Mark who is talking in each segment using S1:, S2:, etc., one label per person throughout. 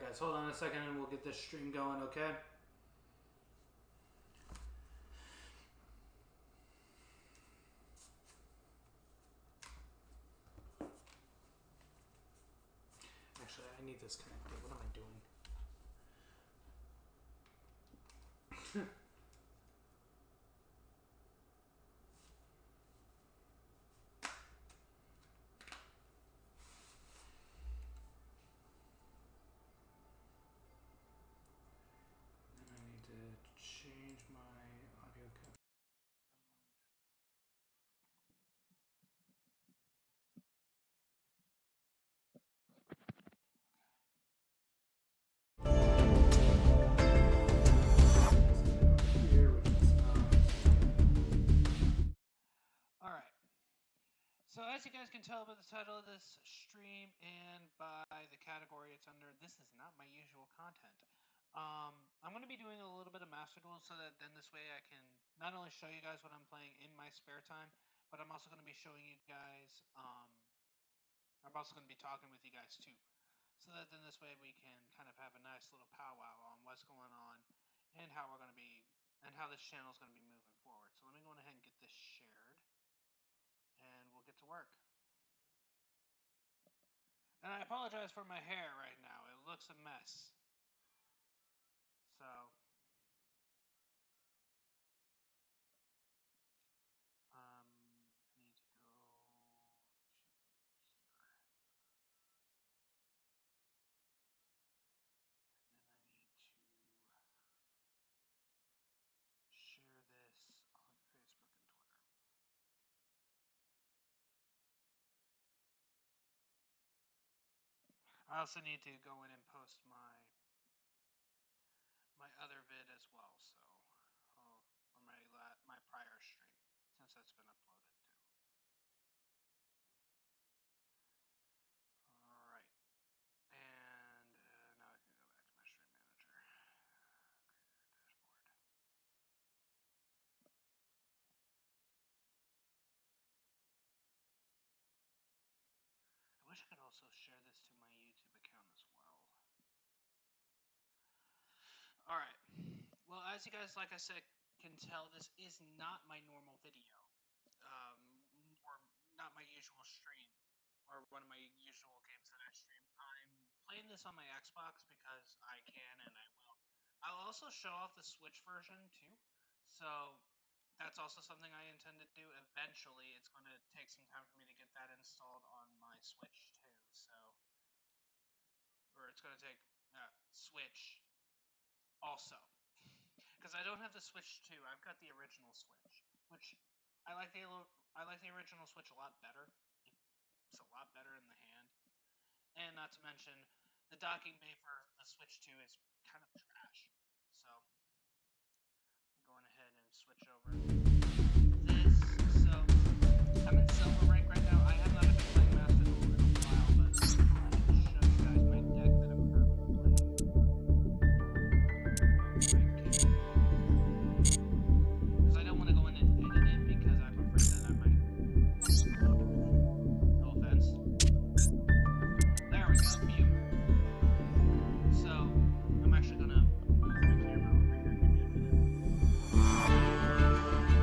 S1: guys, hold on a second and we'll get this stream going, okay? Actually, I need this connected. What am I doing? And I need to change my audio cut. Alright. So as you guys can tell by the title of this stream and by the category it's under, this is not my usual content. I'm going to be doing a little bit of Master Duel so that then this way I can not only show you guys what I'm playing in my spare time, but I'm also going to be showing you guys, I'm also going to be talking with you guys too. So that then this way we can kind of have a nice little powwow on what's going on and how we're going to be, and how this channel is going to be moving forward. So let me go ahead and get this shared and we'll get to work. And I apologize for my hair right now. It looks a mess. So I need to go to here. And then I need to share this on Facebook and Twitter. I also need to go in and post my other vid as well, so or my prior stream, since that's been uploaded too. All right, and now I can go back to my stream manager, dashboard. I wish I could also share this to my YouTube account as well. Alright, well as you guys, like I said, can tell, this is not my normal video, or not my usual stream, or one of my usual games that I stream. I'm playing this on my Xbox because I can and I will. I'll also show off the Switch version too, so that's also something I intend to do eventually. It's going to take some time for me to get that installed on my Switch too, so, or it's going to take Switch also, because I don't have the Switch 2. I've got the original Switch, which I like the original Switch a lot better. It's a lot better in the hand, and not to mention the docking bay for the Switch 2 is kind of trash. So I'm going ahead and switch over this. So I'm in silver rank right now. I have not been playing Master Duel in a while, but I'm going to show you guys my deck that I'm currently playing. Because I don't want to go in and edit it because I'm afraid that I might upload. No offense. There we go, mute. So I'm actually gonna move my camera over here. Give me a minute.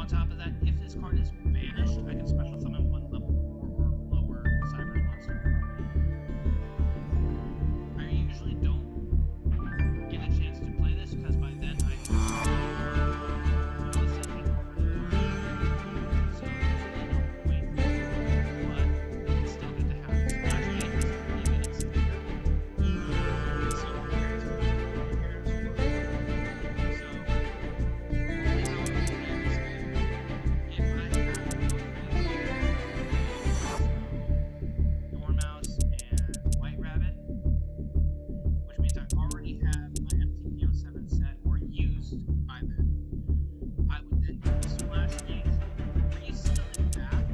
S1: On top of that, if this card is banished, I can special summon one level 4 or lower Cyber's monster from it. I usually don't get a chance to play this because by then I have Malice Engine over the card. So there's really no point. But it's still good to have. Splash Gate is a really good extender. Silver Carries for So normally how I would play this is if I have Dormouse and White Rabbit, which means I already have my MTPO7 set or used by then. I would then do the Splash Gate, resummon that.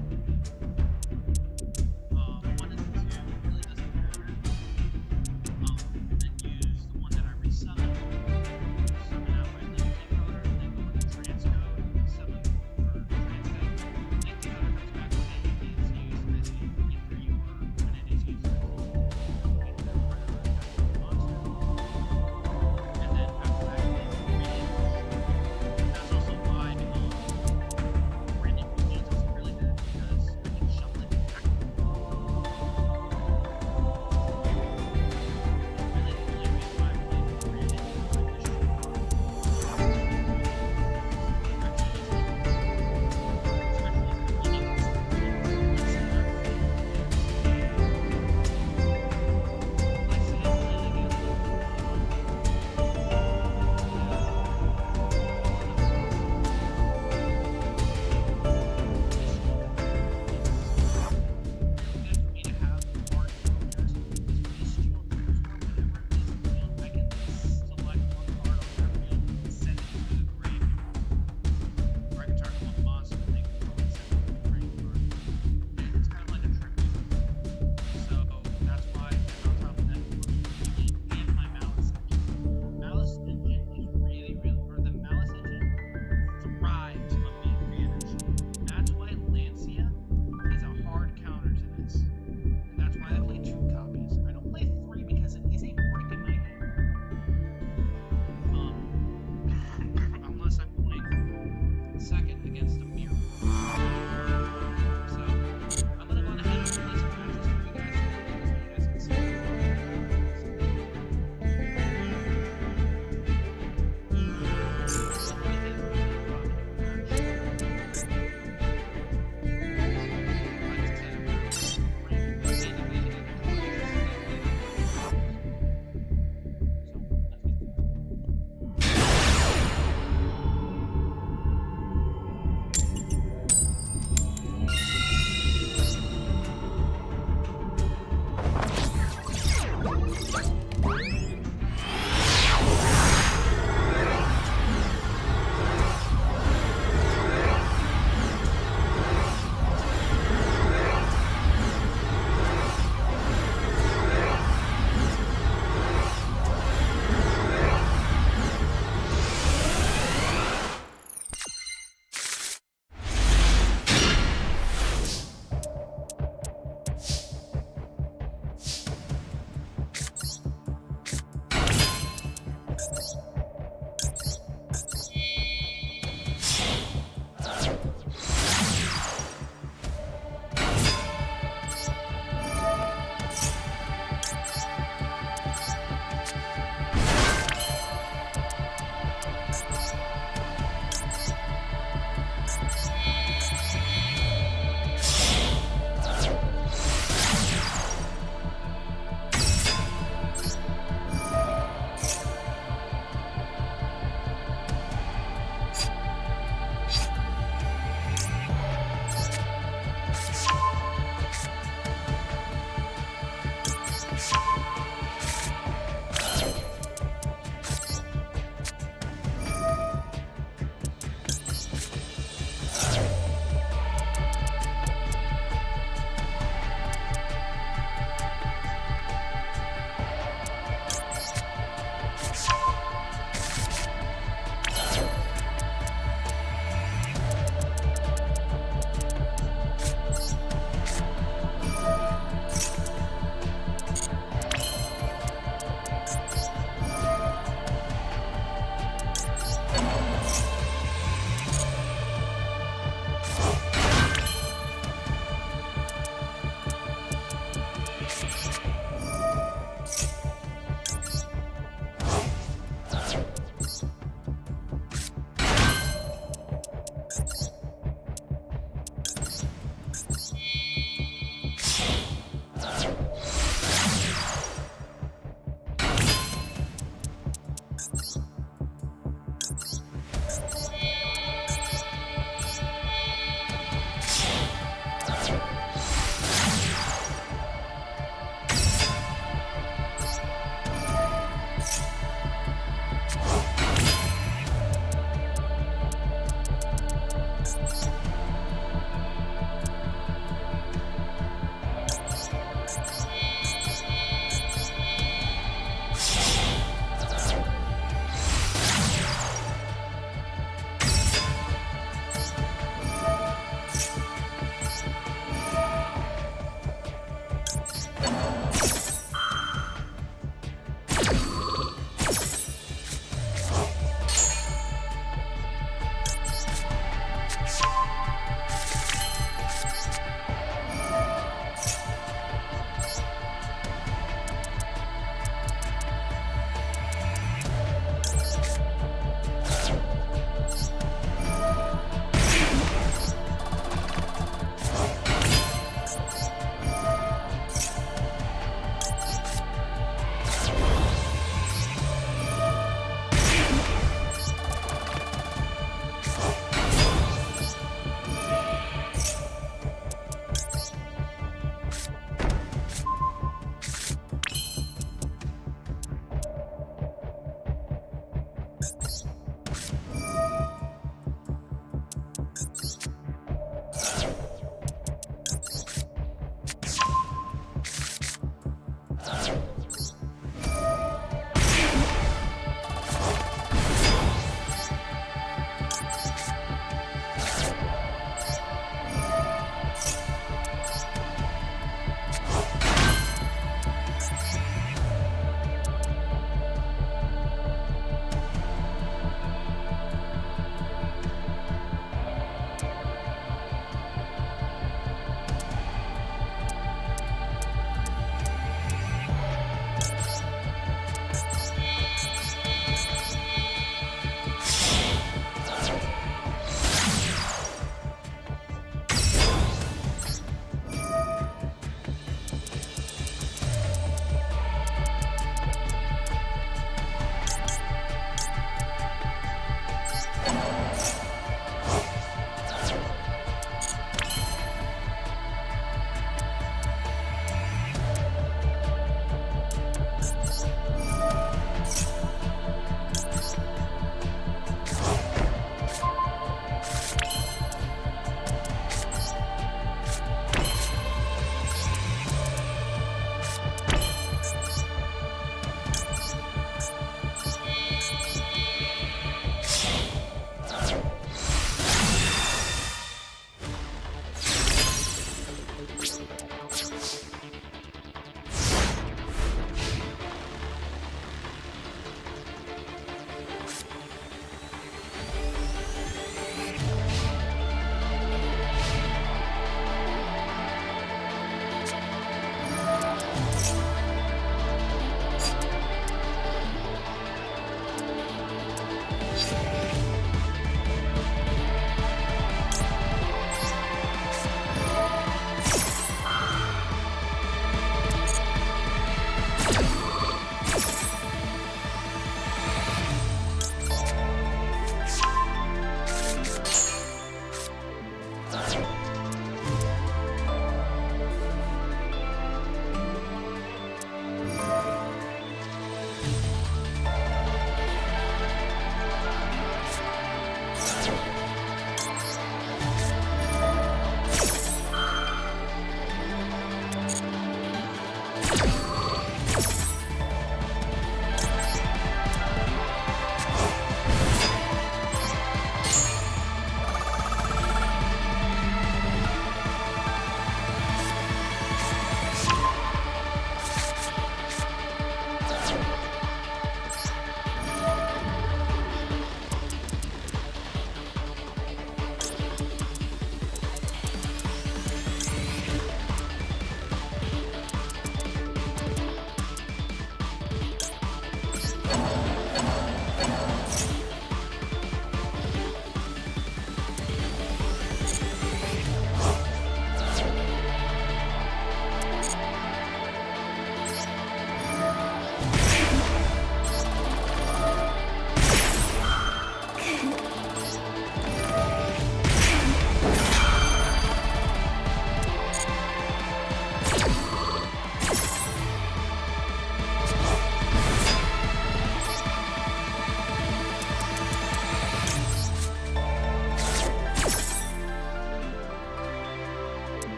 S1: One of the two, really doesn't matter. And then use the one that I resummoned, summon out my Link Decoder, then go into Transcode, summon for Transcode. Link Decoder comes back when it is used as a 3/3 or when it is used as a monster. And then after that, it's that's also why Brandon Minions is really good because I can shuffle it back. Really, the only reason why I played Brandon is I wish I Malice Engine is really, or the Malice Engine thrives on being free energy. That's why Lancia is a hard counter to this. And that's why I play 2 copies. I don't play 3 because it is a brick in my hand. Unless I'm playing second against a mirror. So I'm gonna go on ahead and play some matches for you guys so you guys can see.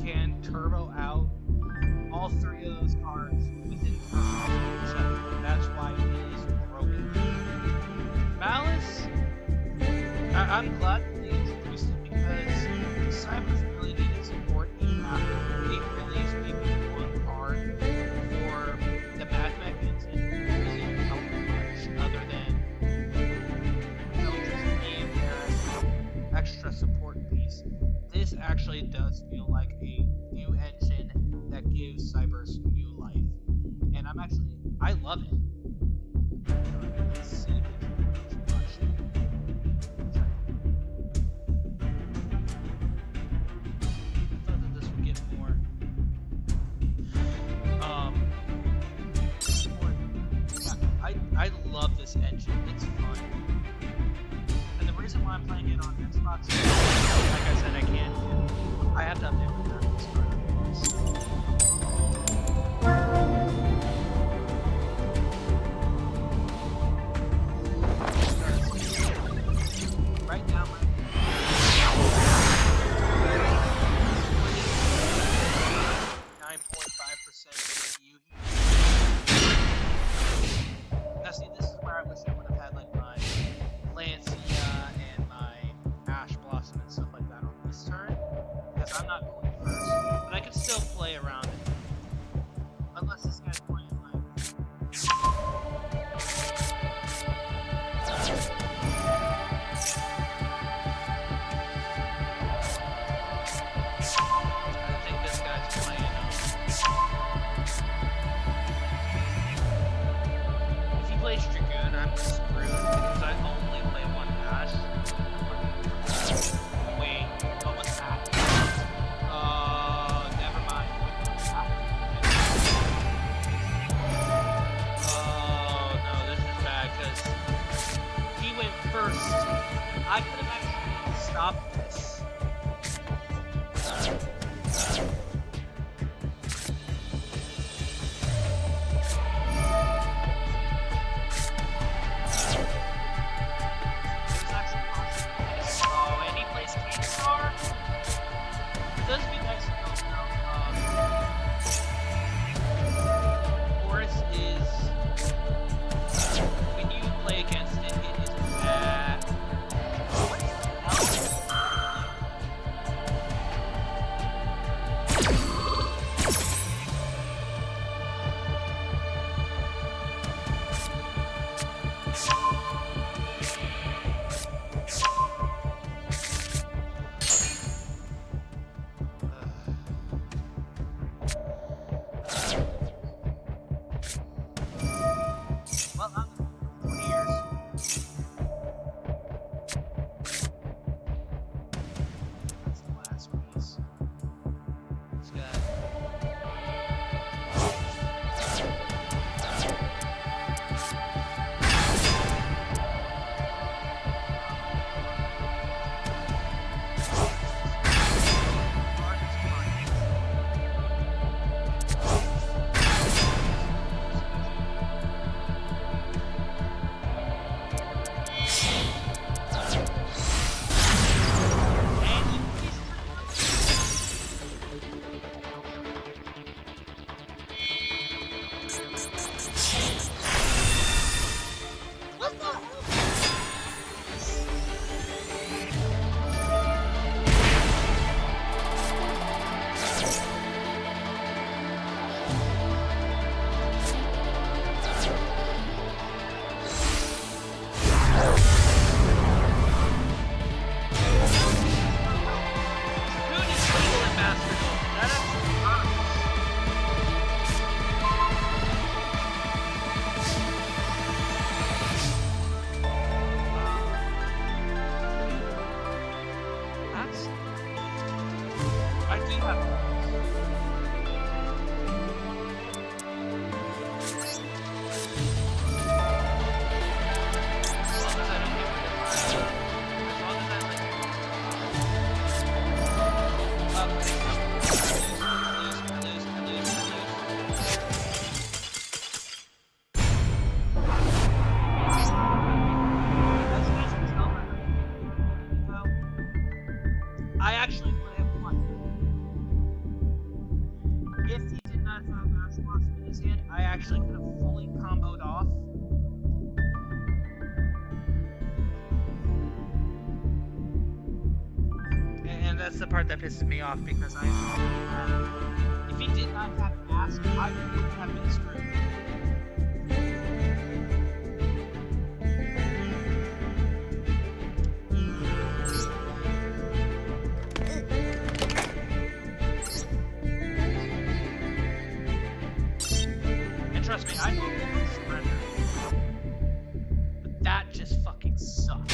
S1: can turbo out all three of those cards within 30 seconds. That's why it is broken. Malice, I'm glad that they introduced it because Cyber's really needed support in after they released maybe one card for the Mad Mech incident. It didn't help much other than just being there as an extra support piece. This actually does feel like a new engine that gives Cyber's new life. And I love it. Let's see if it's much. I thought that this would get more. I love this engine. It's fun. And the reason why I'm playing it on Xbox, like I said, I have to update my graphics card. Right now, my 9.5% CPU heat. Now see, this is where I wish I would have had like my Lancia and my Ash Blossom and stuff like that on this turn, because I'm not going first, but I can still play around it. Unless this guy's playing like... I think this guy's playing... If he plays Dragoon, I'm screwed, because I only play one Ash. Wait, what was that? Never mind. Oh, no, this is bad, because he went first. I could have actually stopped this. that's the part that pisses me off because I know if he did not have an ass, I would have been screwed. And trust me, I know he would surrender. But that just fucking sucks.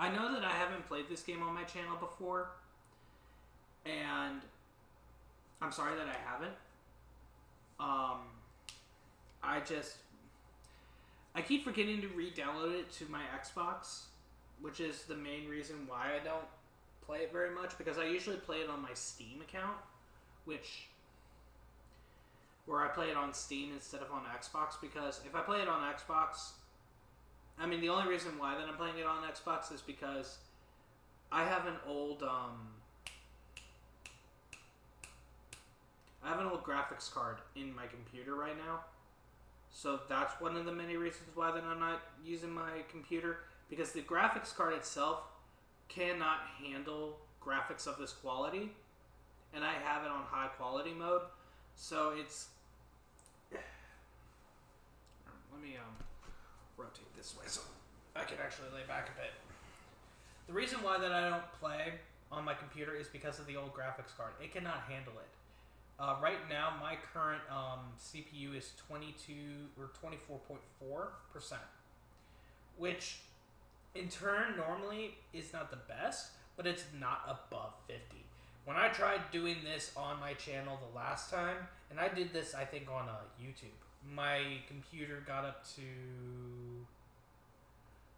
S2: I know that I haven't played this game on my channel before, and I'm sorry that I haven't. I keep forgetting to re-download it to my Xbox, which is the main reason why I don't play it very much, because I usually play it on my Steam account, where I play it on Steam instead of on Xbox, because if I play it on Xbox, I mean, the only reason why that I'm playing it on Xbox is because I have an old graphics card in my computer right now. So that's one of the many reasons why that I'm not using my computer, because the graphics card itself cannot handle graphics of this quality, and I have it on high quality mode. So it's... Let me rotate this way so I can actually lay back a bit. The reason why that I don't play on my computer is because of the old graphics card. It cannot handle it. Right now, my current CPU is 22 or 24.4%, which in turn normally is not the best, but it's not above 50. When I tried doing this on my channel the last time, and I did this I think on YouTube, my computer got up to,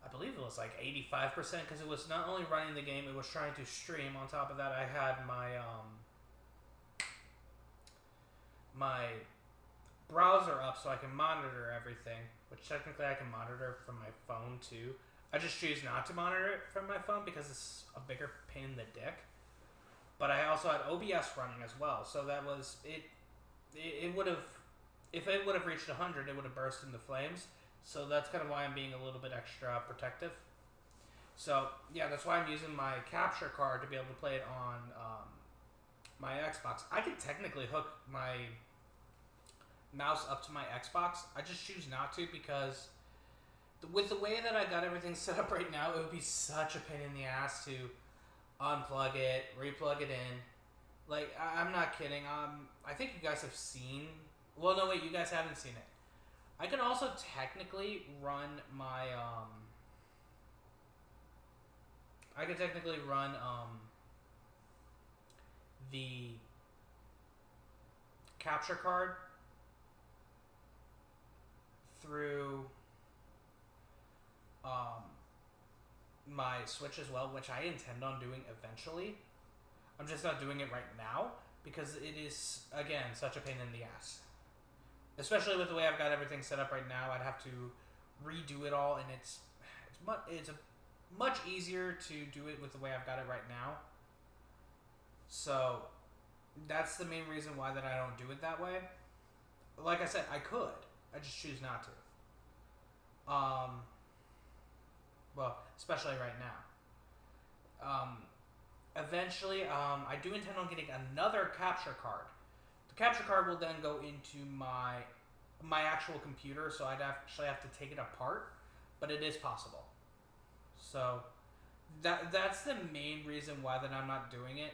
S2: I believe it was like 85%, because it was not only running the game, it was trying to stream. On top of that, I had my my browser up so I can monitor everything, which technically I can monitor from my phone too. I just choose not to monitor it from my phone because it's a bigger pain in the dick. But I also had OBS running as well, so that was it. It would have, if it would have reached 100, it would have burst into flames. So that's kind of why I'm being a little bit extra protective. So yeah, that's why I'm using my capture card to be able to play it on my Xbox. I could technically hook my mouse up to my Xbox. I just choose not to, because with the way that I got everything set up right now, it would be such a pain in the ass to unplug it, replug it in. Like, I'm not kidding. I think you guys have seen... Well, no, wait, you guys haven't seen it. I can also technically run my, the capture card through my Switch as well, which I intend on doing eventually. I'm just not doing it right now because it is, again, such a pain in the ass. Especially with the way I've got everything set up right now, I'd have to redo it all, and it's much easier to do it with the way I've got it right now. So that's the main reason why that I don't do it that way. Like I said, I could. I just choose not to. Well, especially right now. Eventually, I do intend on getting another capture card. The capture card will then go into my actual computer, so I'd actually have to take it apart, but it is possible. So that's the main reason why that I'm not doing it.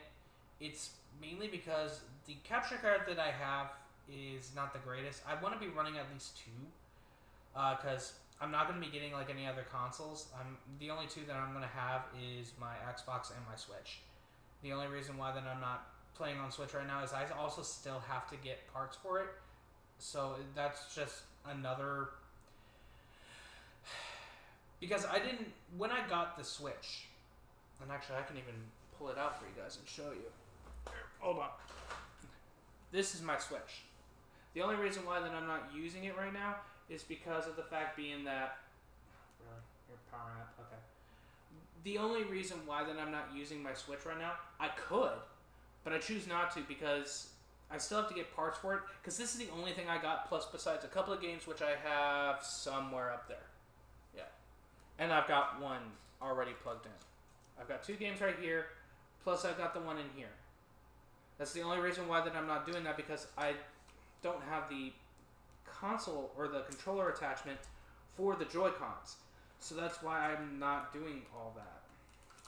S2: It's mainly because the capture card that I have is not the greatest. I want to be running at least two, because I'm not going to be getting like any other consoles. The only two that I'm going to have is my Xbox and my Switch. The only reason why that I'm not playing on Switch right now is I also still have to get parts for it. So that's just another... Because when I got the Switch, and actually I can even pull it out for you guys and show you. Here, hold on. This is my Switch. The only reason why that I'm not using it right now is because of the fact being that... Really? You're powering up? Okay. The only reason why that I'm not using my Switch right now, I could, but I choose not to because I still have to get parts for it, because this is the only thing I got, plus besides a couple of games which I have somewhere up there. Yeah. And I've got one already plugged in. I've got two games right here, plus I've got the one in here. That's the only reason why that I'm not doing that, because I don't have the console or the controller attachment for the Joy-Cons. So that's why I'm not doing all that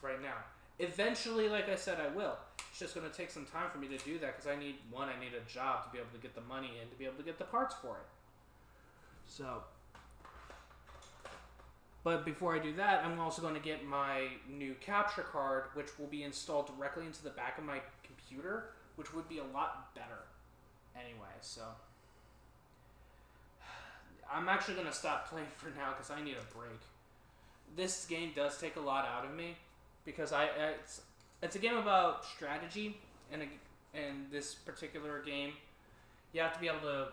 S2: right now. Eventually, like I said, I will. It's just going to take some time for me to do that, because I need a job to be able to get the money in, to be able to get the parts for it. So, But before I do that, I'm also going to get my new capture card, which will be installed directly into the back of my computer, which would be a lot better. Anyway, so I'm actually going to stop playing for now because I need a break. This game does take a lot out of me because it's a game about strategy, and this particular game, you have to be able to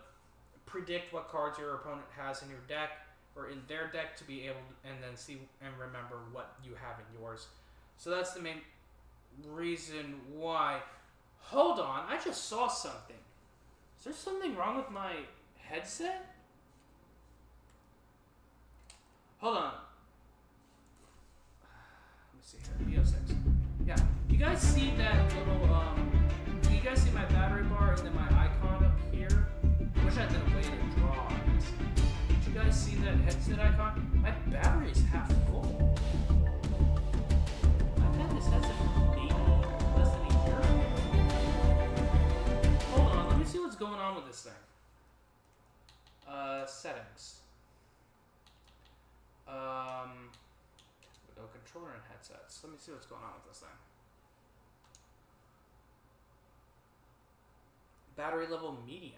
S2: predict what cards your opponent has in your deck or in their deck to be able to, and then see and remember what you have in yours. So that's the main reason why. Hold on, I just saw something. Is there something wrong with my headset? Hold on. Let me see here. BO6. Yeah. You guys see that little, do you guys see my battery bar and then my icon up here? I wish I had a way to draw on this. Did you guys see that headset icon? My battery is half full. I've had this headset for maybe less than a year. Hold on, let me see what's going on with this thing. Settings. Go controller and headsets. Let me see what's going on with this thing. Battery level medium.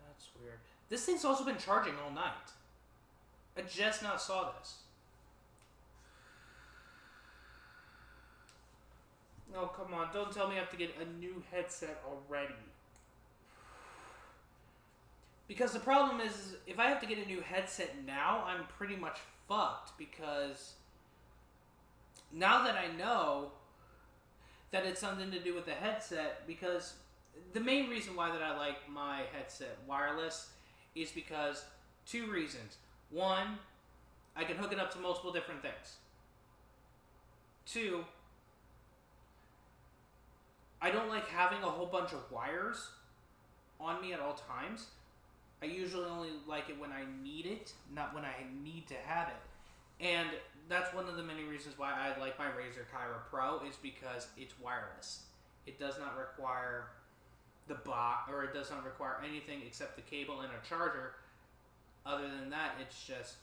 S2: That's weird. This thing's also been charging all night. I just now saw this. Oh, come on. Don't tell me I have to get a new headset already. Because the problem is, if I have to get a new headset now, I'm pretty much fucked. Because now that I know that it's something to do with the headset, because the main reason why that I like my headset wireless is because two reasons. One, I can hook it up to multiple different things. Two, I don't like having a whole bunch of wires on me at all times. I usually only like it when I need it, not when I need to have it. And that's one of the many reasons why I like my Razer Kyra Pro, is because it's wireless. It does not require the box, or it does not require anything except the cable and a charger. Other than that, it's just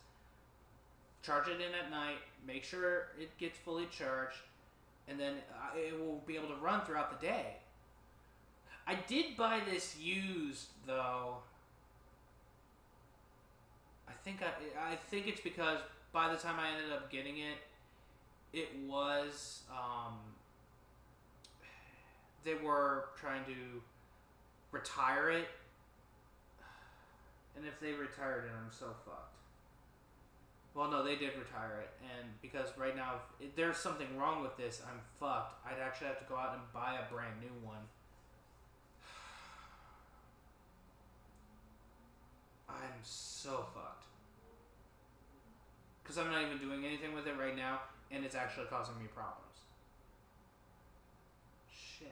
S2: charge it in at night, make sure it gets fully charged, and then it will be able to run throughout the day. I did buy this used, though. I think it's because by the time I ended up getting it, it was, they were trying to retire it. And if they retired it, I'm so fucked. Well, no, they did retire it. And because right now, if there's something wrong with this, I'm fucked. I'd actually have to go out and buy a brand new one. I'm so fucked. Because I'm not even doing anything with it right now, and it's actually causing me problems. Shit.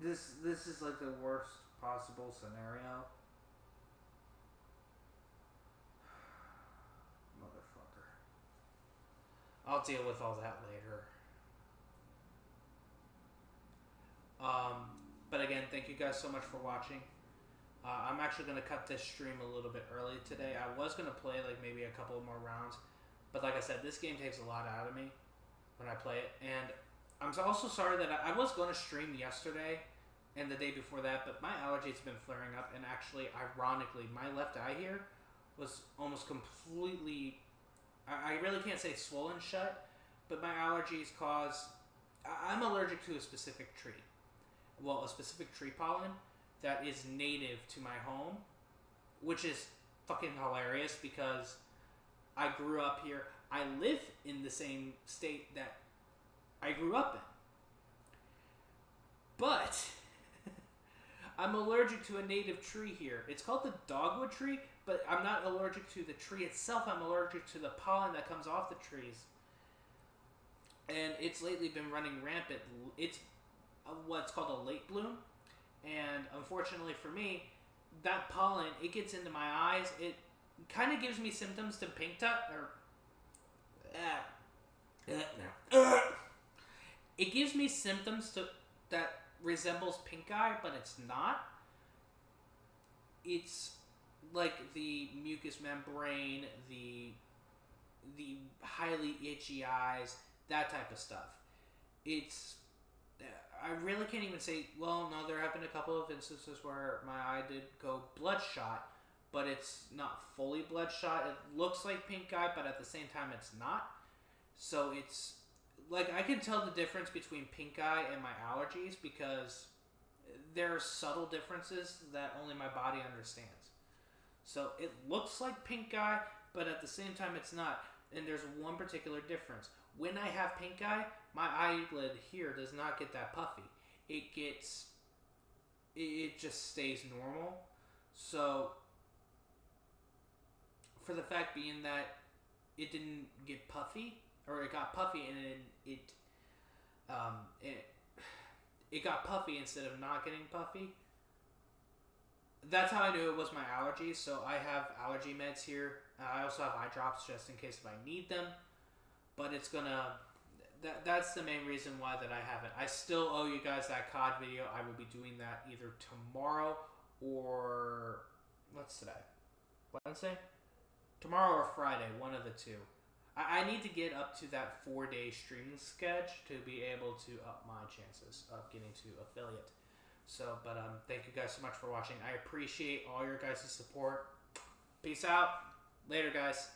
S2: This is like the worst possible scenario. Motherfucker. I'll deal with all that later. But again, thank you guys so much for watching. I'm actually going to cut this stream a little bit early today. I was going to play like maybe a couple more rounds. But like I said, this game takes a lot out of me when I play it. And I'm also sorry that I was going to stream yesterday and the day before that, but my allergies have been flaring up. And actually, ironically, my left eye here was almost completely, I really can't say swollen shut, but my allergies cause, I'm allergic to a specific tree. Well, a specific tree pollen that is native to my home, which is fucking hilarious because I grew up here. I live in the same state that I grew up in. But I'm allergic to a native tree here. It's called the dogwood tree, but I'm not allergic to the tree itself. I'm allergic to the pollen that comes off the trees. And it's lately been running rampant. It's what's called a late bloom, and unfortunately for me, that pollen, it gets into my eyes. It kind of gives me symptoms to pink tuck, or it gives me symptoms to that resembles pink eye, but it's not. It's like the mucous membrane, the highly itchy eyes, that type of stuff. It's I really can't even say. Well, no, there have been a couple of instances where my eye did go bloodshot, but it's not fully bloodshot. It looks like pink eye, but at the same time, it's not. So it's like I can tell the difference between pink eye and my allergies because there are subtle differences that only my body understands. So it looks like pink eye, but at the same time, it's not. And there's one particular difference. When I have pink eye, my eyelid here does not get that puffy. It just stays normal. So, for the fact being that it didn't get puffy, or it got puffy and it got puffy instead of not getting puffy. That's how I knew it was my allergies. So I have allergy meds here. I also have eye drops just in case if I need them. But it's gonna. That's the main reason why that I haven't. I still owe you guys that COD video. I will be doing that either tomorrow or what's today? Wednesday? Tomorrow or Friday, one of the two. I need to get up to that 4-day streaming schedule to be able to up my chances of getting to affiliate. So, but thank you guys so much for watching. I appreciate all your guys' support. Peace out. Later, guys.